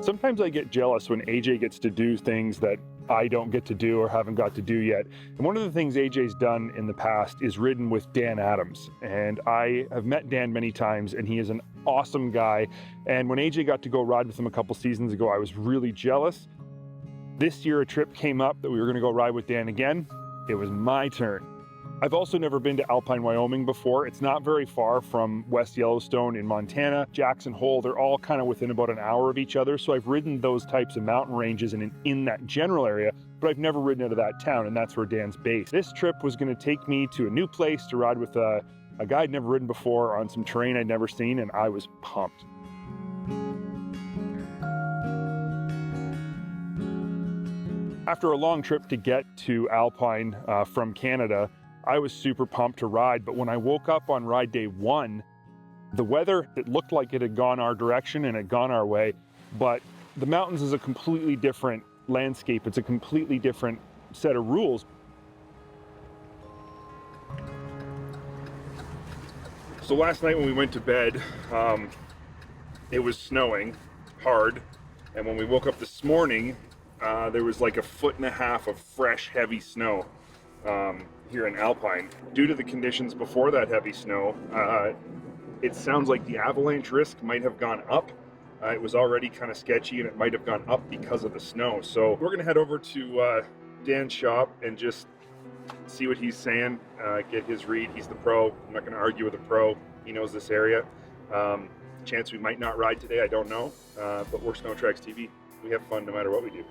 Sometimes I get jealous when AJ gets to do things that I don't get to do or haven't got to do yet. And one of the things AJ's done in the past is ridden with Dan Adams. And I have met Dan many times, and he is an awesome guy. And when AJ got to go ride with him a couple seasons ago, I was really jealous. This year, a trip came up that we were gonna go ride with Dan again. It was my turn. I've also never been to Alpine, Wyoming before. It's not very far from West Yellowstone in Montana, Jackson Hole. They're all kind of within about an hour of each other. So I've ridden those types of mountain ranges and in that general area, but I've never ridden out of that town, and that's where Dan's based. This trip was gonna take me to a new place to ride with a guy I'd never ridden before on some terrain I'd never seen, and I was pumped. After a long trip to get to Alpine from Canada, I was super pumped to ride, but when I woke up on ride day 1, the weather, it looked like it had gone our direction and had gone our way, but the mountains is a completely different landscape. It's a completely different set of rules. So last night when we went to bed, it was snowing hard, and when we woke up this morning, there was like 1.5 feet of fresh, heavy snow. Here in Alpine. Due to the conditions before that heavy snow, it sounds like the avalanche risk might have gone up. It was already kind of sketchy, and it might have gone up because of the snow. So we're gonna head over to Dan's shop and just see what he's saying, get his read. He's the pro. I'm not gonna argue with a pro. He knows this area. Chance we might not ride today, I don't know, but we're SnowTrax TV. We have fun no matter what we do.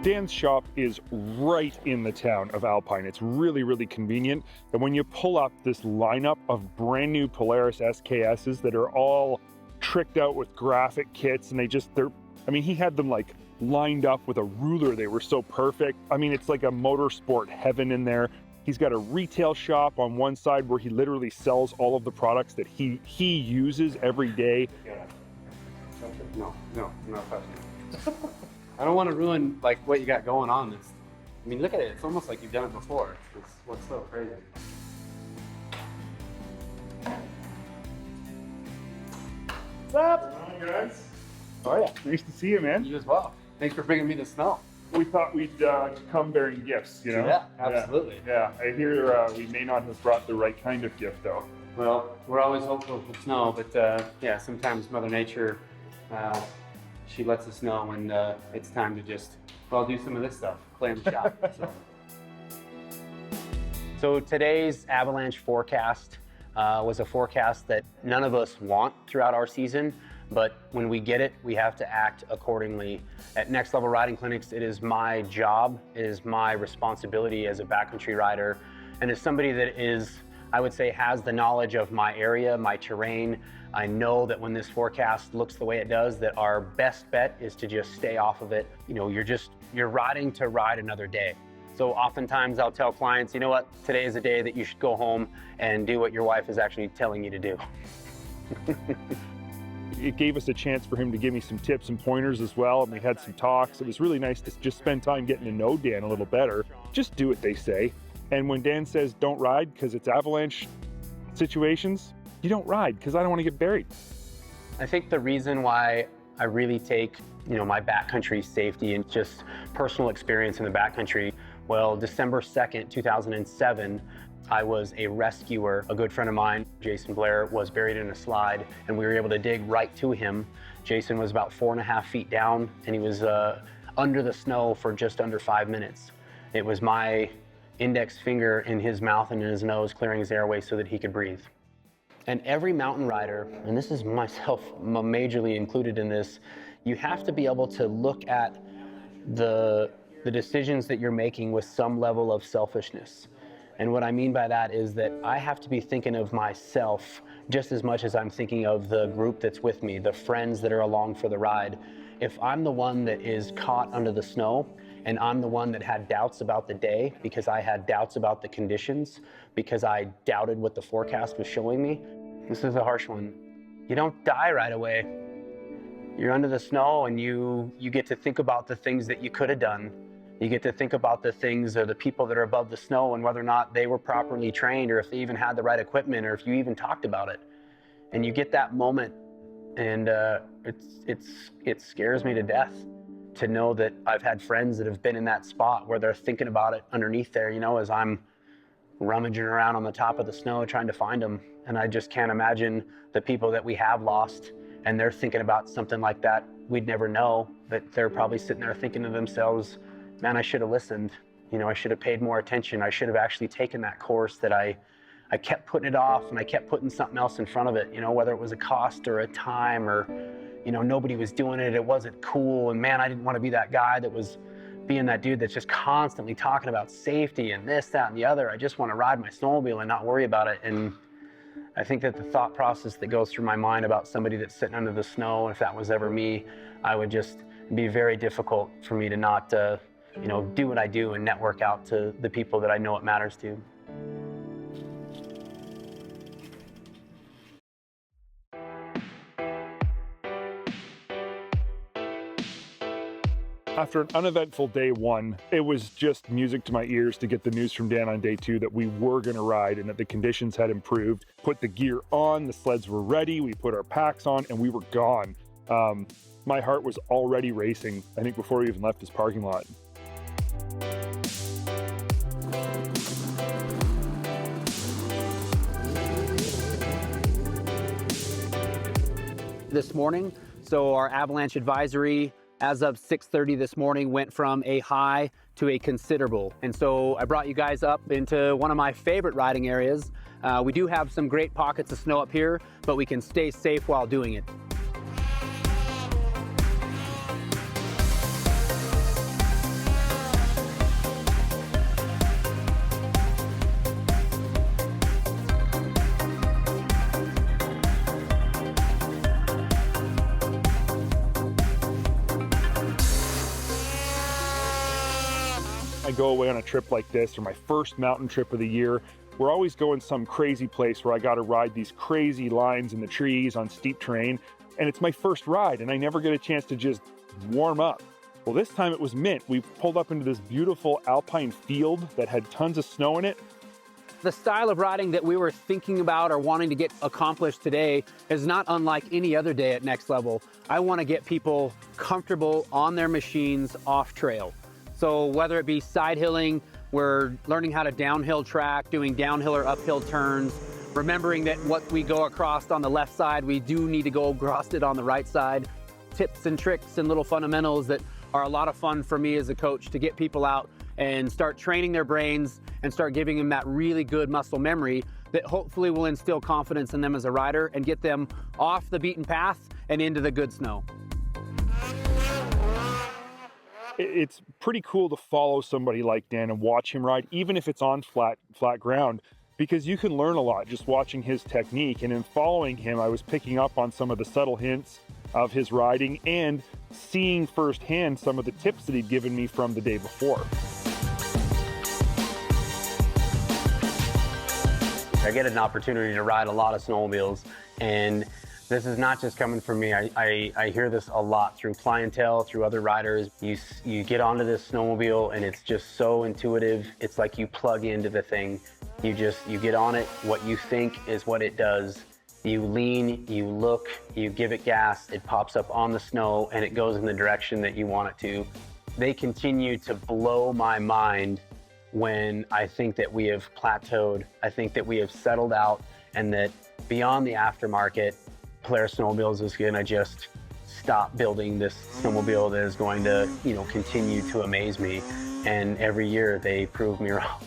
Dan's shop is right in the town of Alpine. It's really, really convenient. And when you pull up this lineup of brand new Polaris SKSs that are all tricked out with graphic kits, and I mean, he had them like lined up with a ruler. They were so perfect. I mean, it's like a motorsport heaven in there. He's got a retail shop on one side where he literally sells all of the products that he uses every day. Yeah. No, I'm not touching it. I don't want to ruin like what you got going on. I mean, look at it. It's almost like you've done it before. It's what's so crazy. What's up? Hi guys. How are you? Nice to see you, man. You as well. Thanks for bringing me the snow. We thought we'd come bearing gifts, you know? Yeah, absolutely. Yeah, I hear we may not have brought the right kind of gift though. Well, we're always hopeful for snow, but yeah, sometimes Mother Nature, she lets us know when it's time to just, well, do some of this stuff, play in the shop. So today's avalanche forecast was a forecast that none of us want throughout our season, but when we get it, we have to act accordingly. At Next Level Riding Clinics, it is my job, it is my responsibility as a backcountry rider, and as somebody that is, I would say, has the knowledge of my area, my terrain. I know that when this forecast looks the way it does, that our best bet is to just stay off of it. You know, you're riding to ride another day. So oftentimes I'll tell clients, you know what, today is a day that you should go home and do what your wife is actually telling you to do. It gave us a chance for him to give me some tips and pointers as well, and we had some talks. It was really nice to just spend time getting to know Dan a little better. Just do what they say. And when Dan says don't ride because it's avalanche situations, you don't ride because I don't want to get buried. I think the reason why I really take, my backcountry safety and just personal experience in the backcountry, well, December 2nd, 2007, I was a rescuer. A good friend of mine, Jason Blair, was buried in a slide, and we were able to dig right to him. Jason was about 4.5 feet down, and he was under the snow for just under 5 minutes. It was my index finger in his mouth and in his nose, clearing his airway so that he could breathe. And every mountain rider, and this is myself majorly included in this, you have to be able to look at the decisions that you're making with some level of selfishness. And what I mean by that is that I have to be thinking of myself just as much as I'm thinking of the group that's with me, the friends that are along for the ride. If I'm the one that is caught under the snow, and I'm the one that had doubts about the day because I had doubts about the conditions, because I doubted what the forecast was showing me, this is a harsh one. You don't die right away. You're under the snow, and you get to think about the things that you could have done. You get to think about the things or the people that are above the snow and whether or not they were properly trained, or if they even had the right equipment, or if you even talked about it. And you get that moment And it scares me to death to know that I've had friends that have been in that spot where they're thinking about it underneath there, you know, as I'm rummaging around on the top of the snow trying to find them. And I just can't imagine the people that we have lost and they're thinking about something like that. We'd never know that they're probably sitting there thinking to themselves, man, I should have listened. You know, I should have paid more attention. I should have actually taken that course that I kept putting it off, and I kept putting something else in front of it, you know, whether it was a cost or a time or, you know, nobody was doing it. It wasn't cool. And man, I didn't want to be that guy that was being that dude that's just constantly talking about safety and this, that, and the other. I just want to ride my snowmobile and not worry about it. And I think that the thought process that goes through my mind about somebody that's sitting under the snow, if that was ever me, I would just be very difficult for me to not, you know, do what I do and network out to the people that I know it matters to. After an uneventful day one, it was just music to my ears to get the news from Dan on day two that we were going to ride and that the conditions had improved. Put the gear on, the sleds were ready, we put our packs on, and we were gone. My heart was already racing, I think, before we even left this parking lot. This morning, so our avalanche advisory as of 6:30 this morning went from a high to a considerable. And so I brought you guys up into one of my favorite riding areas. We do have some great pockets of snow up here, but we can stay safe while doing it. I go away on a trip like this, or my first mountain trip of the year, we're always going some crazy place where I got to ride these crazy lines in the trees on steep terrain, and it's my first ride, and I never get a chance to just warm up. Well, this time it was mint. We pulled up into this beautiful Alpine field that had tons of snow in it. The style of riding that we were thinking about or wanting to get accomplished today is not unlike any other day at Next Level. I want to get people comfortable on their machines off trail. So whether it be side hilling, we're learning how to downhill track, doing downhill or uphill turns, remembering that what we go across on the left side, we do need to go across it on the right side. Tips and tricks and little fundamentals that are a lot of fun for me as a coach to get people out and start training their brains and start giving them that really good muscle memory that hopefully will instill confidence in them as a rider and get them off the beaten path and into the good snow. It's pretty cool to follow somebody like Dan and watch him ride, even if it's on flat ground, because you can learn a lot just watching his technique. And in following him, I was picking up on some of the subtle hints of his riding and seeing firsthand some of the tips that he'd given me from the day before. I get an opportunity to ride a lot of snowmobiles, and this is not just coming from me. I hear this a lot through clientele, through other riders. You get onto this snowmobile and it's just so intuitive. It's like you plug into the thing. You get on it. What you think is what it does. You lean, you look, you give it gas, it pops up on the snow and it goes in the direction that you want it to. They continue to blow my mind when I think that we have plateaued. I think that we have settled out and that beyond the aftermarket, Polaris Snowmobiles is going to just stop building this snowmobile that is going to, you know, continue to amaze me. And every year they prove me wrong.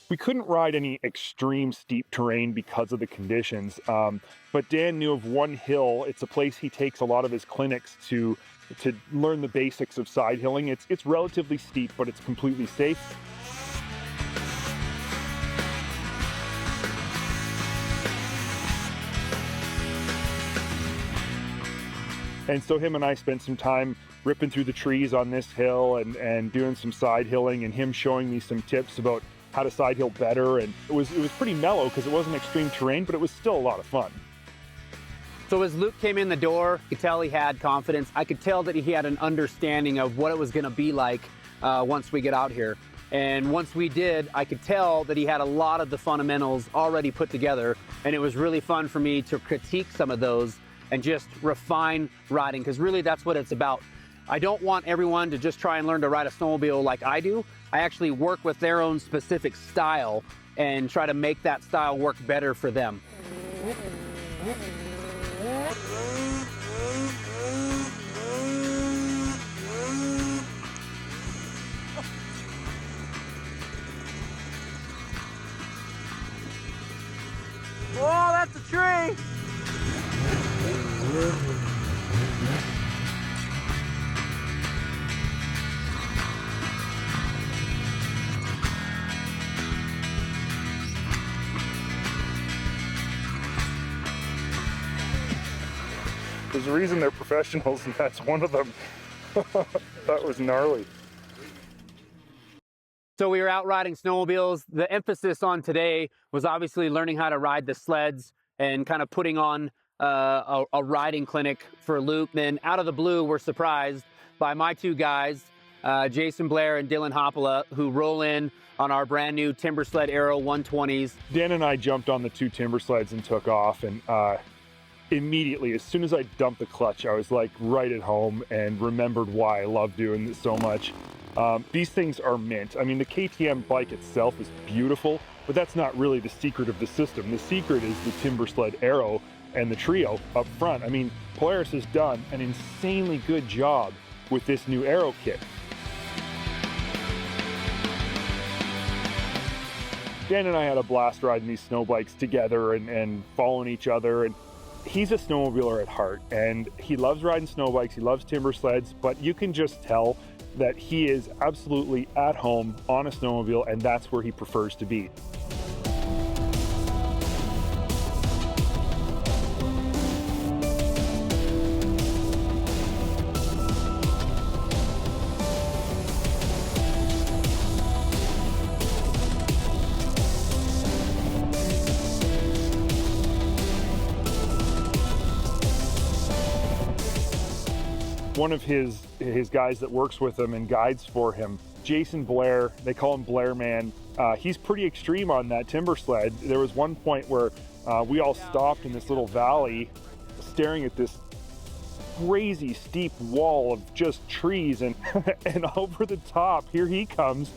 We couldn't ride any extreme steep terrain because of the conditions, but Dan knew of one hill. It's a place he takes a lot of his clinics to learn the basics of side hilling. It's relatively steep, but it's completely safe. And so him and I spent some time ripping through the trees on this hill and doing some side hilling, and him showing me some tips about how to side hill better. And it was pretty mellow because it wasn't extreme terrain, but it was still a lot of fun. So as Luke came in the door, I could tell he had confidence. I could tell that he had an understanding of what it was going to be like once we get out here. And once we did, I could tell that he had a lot of the fundamentals already put together, and it was really fun for me to critique some of those and just refine riding, because really that's what it's about. I don't want everyone to just try and learn to ride a snowmobile like I do. I actually work with their own specific style and try to make that style work better for them. Oh, that's a tree! There's a reason they're professionals, and that's one of them. That was gnarly. So we were out riding snowmobiles. The emphasis on today was obviously learning how to ride the sleds and kind of putting on a riding clinic for Luke. Then out of the blue, we're surprised by my two guys, Jason Blair and Dylan Hoppola, who roll in on our brand new Timbersled Aero 120s. Dan and I jumped on the two Timbersleds and took off, and immediately, as soon as I dumped the clutch, I was like right at home and remembered why I love doing this so much. These things are mint. I mean, the KTM bike itself is beautiful, but that's not really the secret of the system. The secret is the Timbersled Aero and the Trio up front. I mean, Polaris has done an insanely good job with this new Aero kit. Dan and I had a blast riding these snow bikes together and following each other. And he's a snowmobiler at heart, and he loves riding snow bikes. He loves Timbersleds, but you can just tell that he is absolutely at home on a snowmobile, and that's where he prefers to be. One of his guys that works with him and guides for him, Jason Blair, they call him Blair Man. He's pretty extreme on that Timbersled. There was one point where we all stopped in this little valley staring at this crazy steep wall of just trees, and and over the top, here he comes.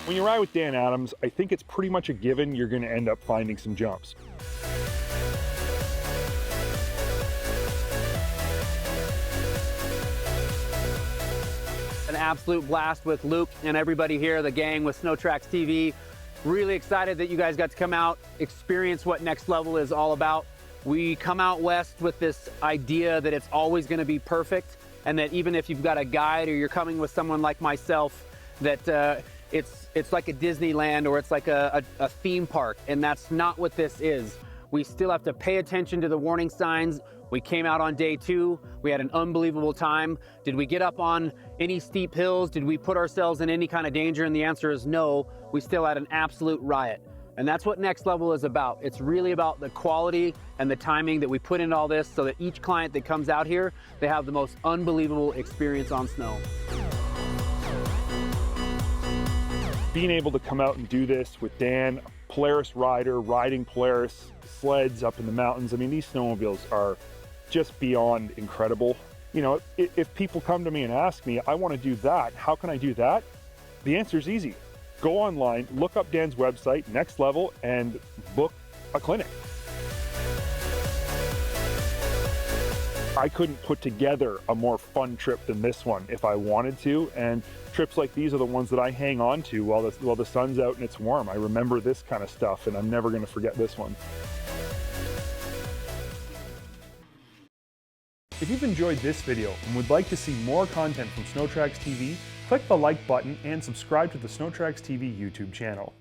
When you ride with Dan Adams, I think it's pretty much a given you're going to end up finding some jumps. An absolute blast with Luke and everybody here, the gang with SnowTrax TV. Really excited that you guys got to come out, experience what Next Level is all about. We come out west with this idea that it's always going to be perfect, and that even if you've got a guide or you're coming with someone like myself, that it's like a Disneyland or it's like a theme park, and that's not what this is. We still have to pay attention to the warning signs. We came out on day 2. We had an unbelievable time. Did we get up on any steep hills? Did we put ourselves in any kind of danger? And the answer is no. We still had an absolute riot. And that's what Next Level is about. It's really about the quality and the timing that we put into all this, so that each client that comes out here, they have the most unbelievable experience on snow. Being able to come out and do this with Dan, Polaris rider, riding Polaris sleds up in the mountains. I mean, these snowmobiles are just beyond incredible. You know, if people come to me and ask me, I want to do that, how can I do that? The answer is easy. Go online, look up Dan's website, Next Level, and book a clinic. I couldn't put together a more fun trip than this one if I wanted to, and trips like these are the ones that I hang on to while the sun's out and it's warm. I remember this kind of stuff, and I'm never going to forget this one. If you've enjoyed this video and would like to see more content from SnowTrax TV, click the like button and subscribe to the SnowTrax TV YouTube channel.